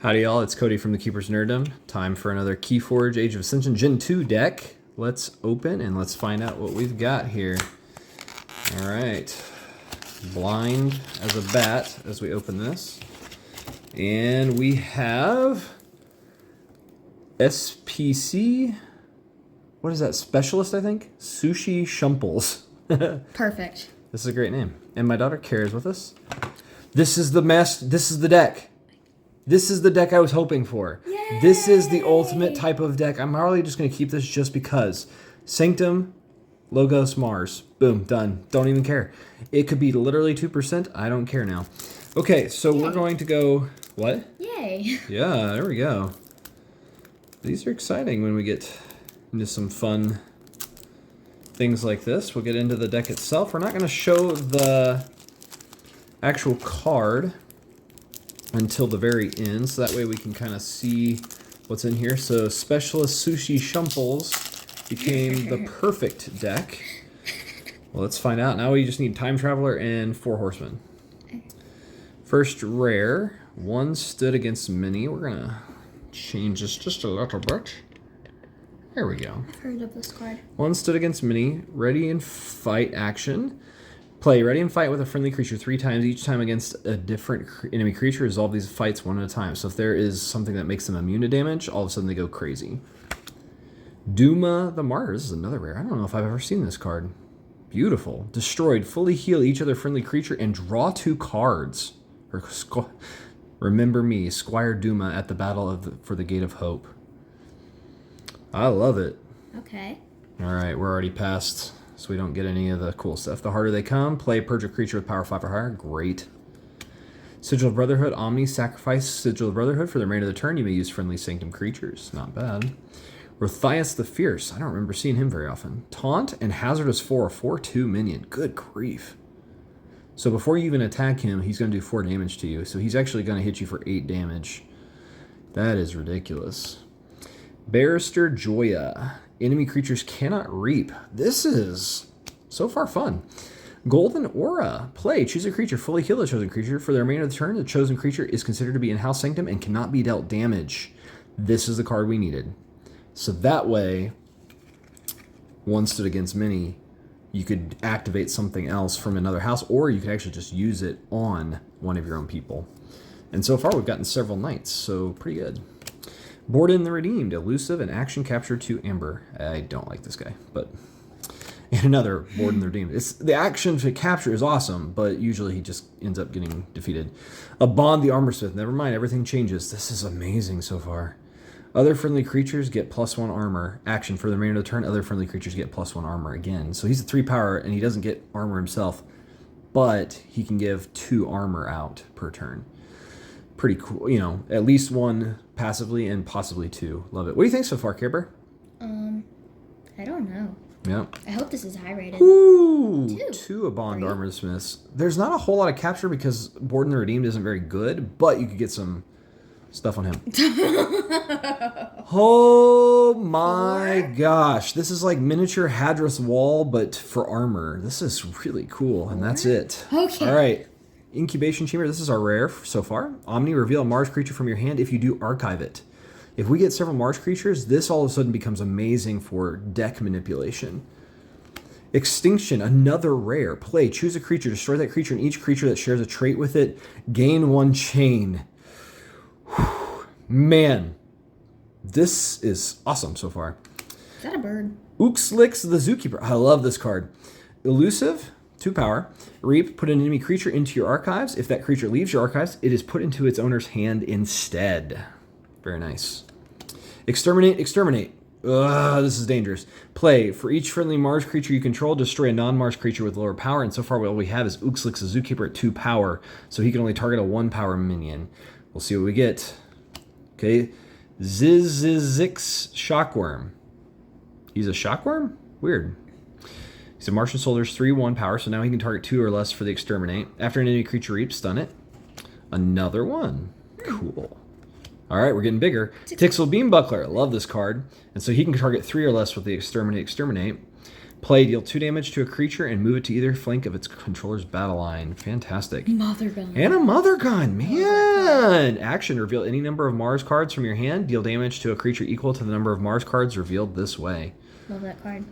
Howdy y'all, it's Cody from the Keeper's Nerddom. Time for another Keyforge Age of Ascension Gen 2 deck. Let's open and let's find out what we've got here. Alright, blind as a bat as we open this. And we have SPC, what is that, Specialist I think? Sushi Shumples. Perfect. This is a great name. And my daughter Kara is with us. This is the deck. This is the deck I was hoping for. Yay! This is the ultimate type of deck. I'm probably just going to keep this just because. Sanctum, Logos, Mars. Boom, done. Don't even care. It could be literally 2%. I don't care now. Okay, so We're going to go... What? Yay. Yeah, there we go. These are exciting when we get into some fun things like this. We'll get into the deck itself. We're not going to show the actual card until the very end, so that way we can kind of see what's in here. So Specialist Sushi Shumples became the perfect deck. Well, let's find out. Now we just need Time Traveler and 4 Horsemen. First rare, one stood against many. We're gonna change this just a little bit. There we go. I've heard of this card. One stood against many. Ready in fight action. Play ready and fight with a friendly creature 3 times, each time against a different enemy creature. Resolve these fights one at a time. So if there is something that makes them immune to damage, all of a sudden they go crazy. Duma the Martyr. This is another rare. I don't know if I've ever seen this card. Beautiful. Destroyed. Fully heal each other friendly creature and draw 2 cards. Or remember me, Squire Duma at the battle for the Gate of Hope. I love it. Okay. All right, we're already past, so we don't get any of the cool stuff. The harder they come, play purge a creature with power 5 or higher. Great. Sigil of Brotherhood, Omni, sacrifice Sigil of Brotherhood. For the remainder of the turn, you may use friendly Sanctum creatures. Not bad. Rothias the Fierce. I don't remember seeing him very often. Taunt and Hazardous 4, a 4/2 minion. Good grief. So before you even attack him, he's going to do 4 damage to you. So he's actually going to hit you for 8 damage. That is ridiculous. Barrister Joya. Enemy creatures cannot reap. This is so far fun. Golden Aura. Play. Choose a creature. Fully heal the chosen creature. For the remainder of the turn, the chosen creature is considered to be in House Sanctum and cannot be dealt damage. This is the card we needed. So that way, one stood against many. You could activate something else from another house, or you could actually just use it on one of your own people. And so far, we've gotten several knights, so pretty good. Borden the Redeemed, elusive and action capture to Amber. I don't like this guy, but and another Borden the Redeemed. The action to capture is awesome, but usually he just ends up getting defeated. A Bond the Armorsmith. Never mind, everything changes. This is amazing so far. Other friendly creatures get +1 armor. Action for the remainder of the turn. Other friendly creatures get +1 armor again. So he's a 3 power, and he doesn't get armor himself, but he can give 2 armor out per turn. Pretty cool, you know, at least 1 passively and possibly 2. Love it. What do you think so far, Care Bear? I don't know. Yep. I hope this is high rated. Ooh, 2 of Bond 3. Armorsmiths. There's not a whole lot of capture because Borden the Redeemed isn't very good, but you could get some stuff on him. Oh my gosh. This is like miniature Hadrith Wall, but for armor. This is really cool, and that's it. Okay. All right. Incubation Chamber. This is our rare so far. Omni, reveal a Mars creature from your hand. If you do, archive it. If we get several Mars creatures, this all of a sudden becomes amazing for deck manipulation. Extinction, another rare. Play, choose a creature, destroy that creature, and each creature that shares a trait with it, gain 1 chain. Man, this is awesome so far. Is that a bird? Uxlix the Zookeeper. I love this card. Elusive, 2 power. Reap, put an enemy creature into your archives. If that creature leaves your archives, it is put into its owner's hand instead. Very nice. Exterminate, exterminate. Ugh, this is dangerous. Play, for each friendly Mars creature you control, destroy a non-Mars creature with lower power. And so far, all we have is Uxlix the Zookeeper at 2 power. So he can only target a 1 power minion. We'll see what we get. Okay, Zizix Shockworm. He's a Shockworm? Weird. He's a Martian Soldier's 3/1 power, so now he can target 2 or less for the Exterminate. After an enemy creature reaps, stun it. Another one. Cool. All right, we're getting bigger. Tixel Beam Buckler. I love this card. And so he can target 3 or less with the Exterminate. Play, deal 2 damage to a creature and move it to either flank of its controller's battle line. Fantastic. Mother gun. And a Mother Gun, man! Action, reveal any number of Mars cards from your hand. Deal damage to a creature equal to the number of Mars cards revealed this way. Love that card.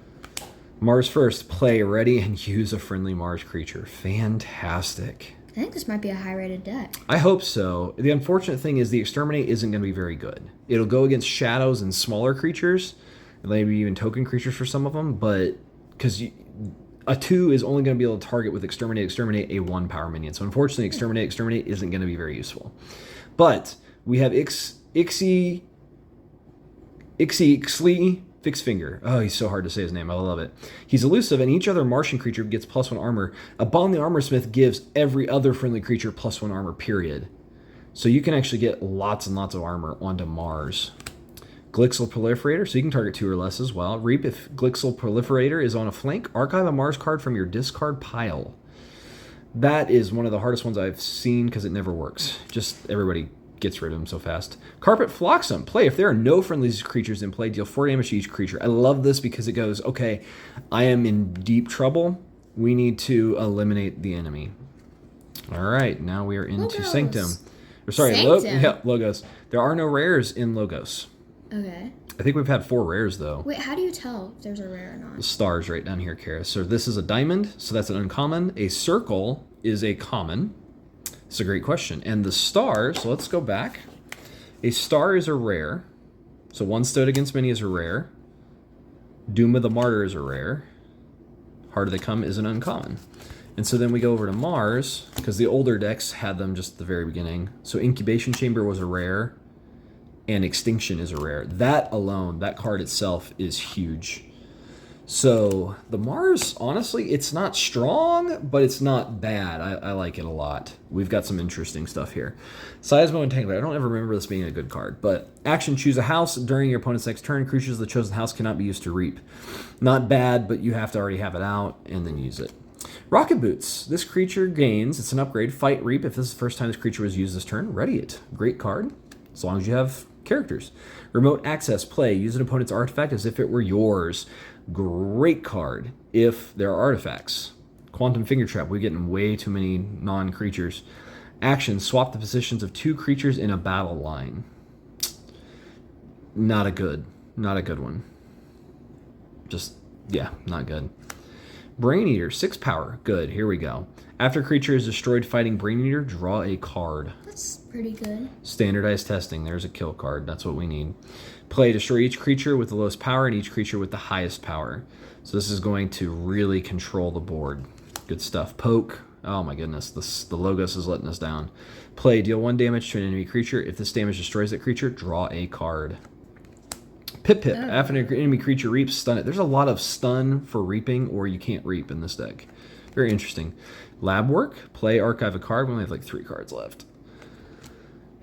Mars first, play, ready, and use a friendly Mars creature. Fantastic. I think this might be a high-rated deck. I hope so. The unfortunate thing is the Exterminate isn't going to be very good. It'll go against shadows and smaller creatures, maybe even token creatures for some of them, but because a 2 is only going to be able to target with Exterminate a 1 power minion. So unfortunately, Exterminate isn't going to be very useful. But we have Ixie Fixed Finger. Oh, he's so hard to say his name. I love it. He's elusive, and each other Martian creature gets +1 armor. Upon the Armor Smith gives every other friendly creature +1 armor, period. So you can actually get lots and lots of armor onto Mars. Glixel Proliferator, so you can target 2 or less as well. Reap, if Glixel Proliferator is on a flank, archive a Mars card from your discard pile. That is one of the hardest ones I've seen because it never works. Just everybody gets rid of them so fast. Carpet Flotsam, play. If there are no friendly creatures in play, deal 4 damage to each creature. I love this because it goes, okay, I am in deep trouble. We need to eliminate the enemy. All right, now we are into Logos. Sanctum. Or sorry, Sanctum. Logos. There are no rares in Logos. Okay. I think we've had 4 rares, though. Wait, how do you tell if there's a rare or The not? stars right down here, Kara. So this is a diamond, so that's an uncommon. A circle is a common. It's a great question. And the star, so let's go back. A star is a rare. So 1 Stoat Against Many is a rare. Doom of the Martyr is a rare. Heart of the Come is an uncommon. And so then we go over to Mars, because the older decks had them just at the very beginning. So Incubation Chamber was a rare, and Extinction is a rare. That alone, that card itself is huge. So the Mars, honestly, it's not strong, but it's not bad. I like it a lot. We've got some interesting stuff here. Seismo Entangler. I don't ever remember this being a good card, but action, choose a house. During your opponent's next turn, creatures of the chosen house cannot be used to reap. Not bad, but you have to already have it out and then use it. Rocket Boots. This creature gains, it's an upgrade, fight, reap. If this is the first time this creature was used this turn, ready it. Great card, as long as you have characters. Remote Access, play. Use an opponent's artifact as if it were yours. Great card if there are artifacts. Quantum Finger Trap, we're getting way too many non-creatures. Action, swap the positions of 2 creatures in a battle line. Not a good one. Just, yeah, not good. Brain Eater, 6 power, good, here we go. After creature is destroyed fighting Brain Eater, draw a card. That's pretty good. Standardized testing, there's a kill card, that's what we need. Play, destroy each creature with the lowest power and each creature with the highest power. So this is going to really control the board. Good stuff. Poke, oh my goodness, the Logos is letting us down. Play, deal 1 damage to an enemy creature. If this damage destroys that creature, draw a card. Pip, after an enemy creature reaps, stun it. There's a lot of stun for reaping, or you can't reap in this deck. Very interesting. Lab work, play, archive a card. We only have like 3 cards left.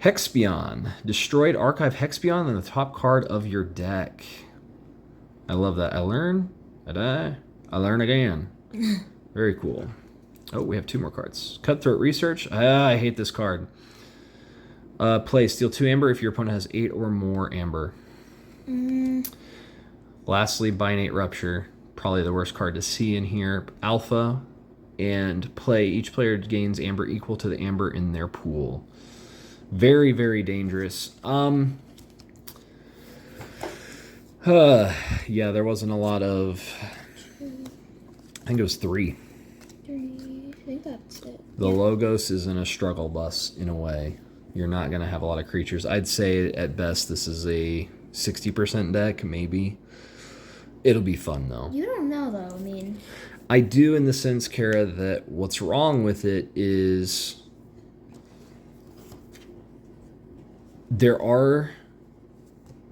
Hexbion. Destroyed, archive Hexbion on the top card of your deck. I love that. I learn, I die, I learn again. Very cool. Oh, we have 2 more cards. Cutthroat Research. I hate this card. Play, steal 2 amber if your opponent has 8 or more amber. Lastly, Binate Rupture. Probably the worst card to see in here. Alpha. And play. Each player gains amber equal to the amber in their pool. Very, very dangerous. Yeah, there wasn't a lot of... I think it was 3. 3, I think that's it. The Logos is in a struggle bus, in a way. You're not going to have a lot of creatures. I'd say, at best, this is a 60% deck, maybe. It'll be fun, though. You don't know, though. I mean... I do in the sense, Kara, that what's wrong with it is there are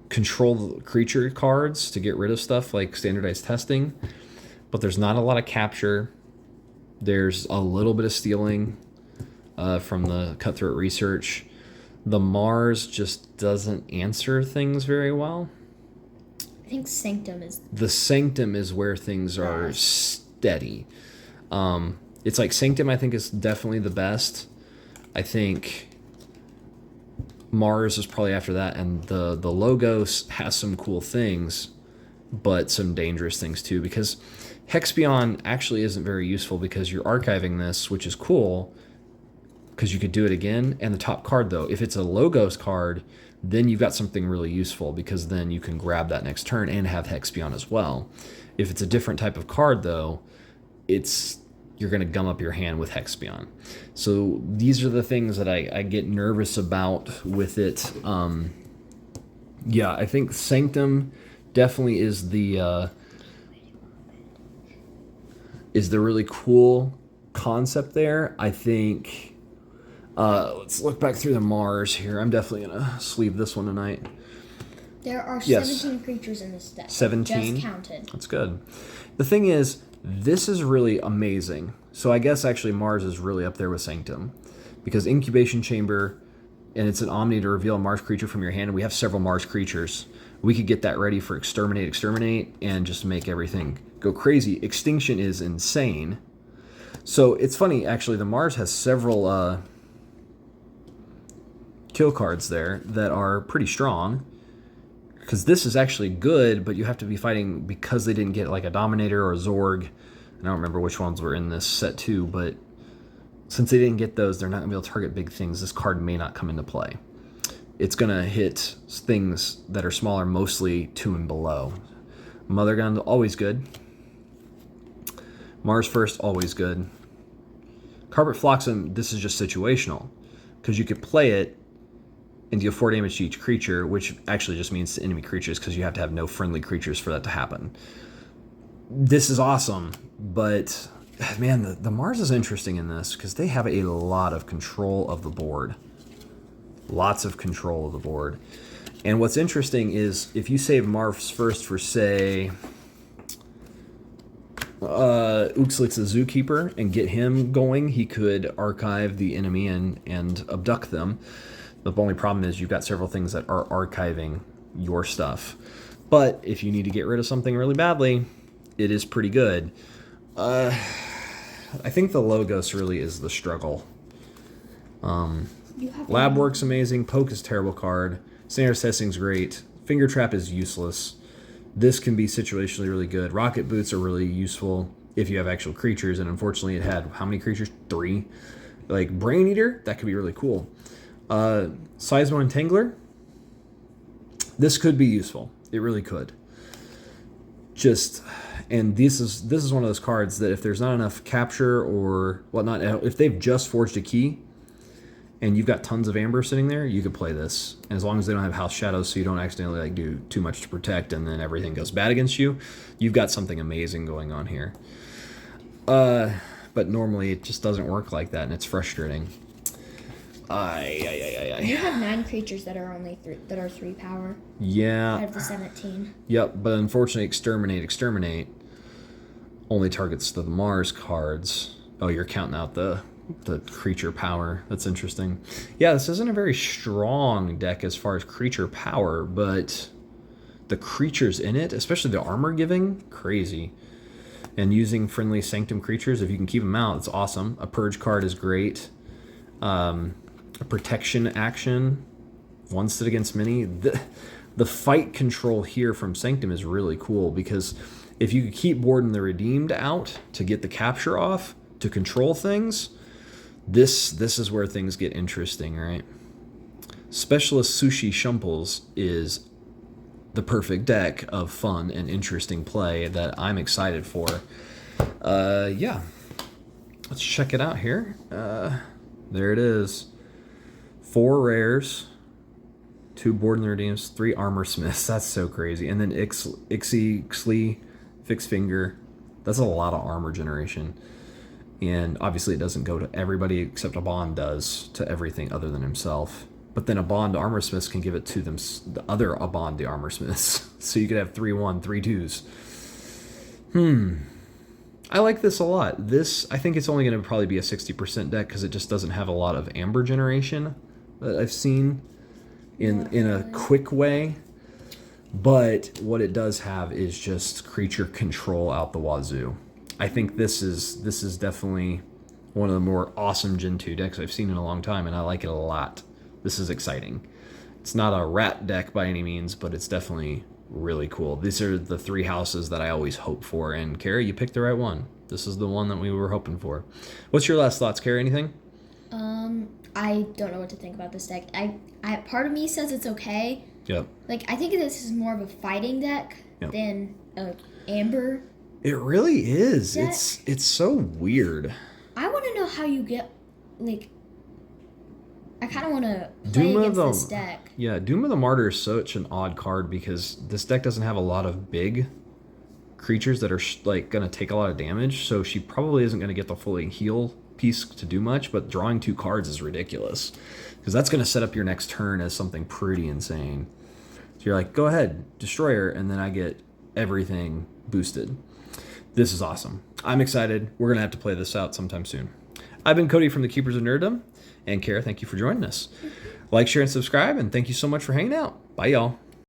control creature cards to get rid of stuff like standardized testing, but there's not a lot of capture. There's a little bit of stealing from the Cutthroat Research. The Mars just doesn't answer things very well. I think Sanctum is... The Sanctum is where things are steady. It's like Sanctum, I think, is definitely the best. I think Mars is probably after that, and the Logos has some cool things, but some dangerous things too, because Hexbion actually isn't very useful because you're archiving this, which is cool because you could do it again. And the top card, though, if it's a Logos card, then you've got something really useful because then you can grab that next turn and have Hexbion as well. If it's a different type of card, though, you're going to gum up your hand with Hexbion. So these are the things that I get nervous about with it. Yeah, I think Sanctum definitely is the really cool concept there. I think, let's look back through the Mars here. I'm definitely going to sleeve this one tonight. There are Yes. 17 creatures in this deck. 17? Just counted. That's good. The thing is, this is really amazing. So I guess actually Mars is really up there with Sanctum. Because Incubation Chamber, and it's an Omni to reveal a Mars creature from your hand, and we have several Mars creatures. We could get that ready for Exterminate, and just make everything go crazy. Extinction is insane. So it's funny, actually, the Mars has several kill cards there that are pretty strong. Because this is actually good, but you have to be fighting because they didn't get like a Dominator or a Zorg. I don't remember which ones were in this set too, but since they didn't get those, they're not going to be able to target big things. This card may not come into play. It's going to hit things that are smaller, mostly 2 and below. Mother Gun, always good. Mars First, always good. Carpet Flotsam, this is just situational. Because you could play it and deal 4 damage to each creature, which actually just means to enemy creatures because you have to have no friendly creatures for that to happen. This is awesome, but man, the Mars is interesting in this because they have a lot of control of the board. Lots of control of the board. And what's interesting is if you save Mars First for, say, Uxlix the Zookeeper and get him going, he could archive the enemy and abduct them. The only problem is you've got several things that are archiving your stuff. But if you need to get rid of something really badly, it is pretty good. I think the Logos really is the struggle. Lab Work's amazing. Poke is a terrible card. Standard Testing's great. Finger Trap is useless. This can be situationally really good. Rocket Boots are really useful if you have actual creatures, and unfortunately it had how many creatures? 3. Like Brain Eater, that could be really cool. Seismo Entangler, this could be useful. It really could. And this is one of those cards that if there's not enough capture or whatnot, if they've just forged a key and you've got tons of amber sitting there, you could play this. And as long as they don't have House Shadows, so you don't accidentally like do too much to protect and then everything goes bad against you, you've got something amazing going on here. But normally it just doesn't work like that, and it's frustrating. You have 9 creatures that are only 3 power. Yeah. Out of the 17. Yep, but unfortunately, Exterminate only targets the Mars cards. Oh, you're counting out the creature power. That's interesting. Yeah, this isn't a very strong deck as far as creature power, but the creatures in it, especially the armor giving, crazy. And using friendly Sanctum creatures, if you can keep them out, it's awesome. A Purge card is great. A protection action, 1 sit against many. The fight control here from Sanctum is really cool because if you could keep Warden the Redeemed out to get the capture off, to control things, this is where things get interesting, right? Specialist Sushi Shumples is the perfect deck of fun and interesting play that I'm excited for. Yeah. Let's check it out here. There it is. 4 rares, 2 Warden the Redeems, 3 Armor Smiths. That's so crazy. And then Ixley, Fixed Finger. That's a lot of armor generation. And obviously it doesn't go to everybody except Abond does to everything other than himself. But then Abond Armor Smiths can give it to them, the other Abond the Armor Smiths. So you could have 3-1, 3-2s. I like this a lot. This, I think it's only going to probably be a 60% deck because it just doesn't have a lot of amber generation that I've seen in a quick way. But what it does have is just creature control out the wazoo. I think this is definitely one of the more awesome Gen 2 decks I've seen in a long time, and I like it a lot. This is exciting. It's not a rat deck by any means, but it's definitely really cool. These are the 3 houses that I always hope for. And Carrie, you picked the right one. This is the one that we were hoping for. What's your last thoughts, Carrie? Anything? I don't know what to think about this deck. I part of me says it's okay. Yep. Like, I think this is more of a fighting deck than a Amber. It really is. deck. It's so weird. I want to know how you get, like, I kind of want to play against this deck. Yeah, Doom of the Martyr is such an odd card because this deck doesn't have a lot of big creatures that are like going to take a lot of damage, so she probably isn't going to get the fully heal piece to do much, but drawing 2 cards is ridiculous because that's going to set up your next turn as something pretty insane. So you're like, go ahead, destroy her, and then I get everything boosted. This is awesome. I'm excited. We're going to have to play this out sometime soon. I've been Cody from the Keepers of Nerddom, and Kara, thank you for joining us. Like, share, and subscribe, and thank you so much for hanging out. Bye, y'all.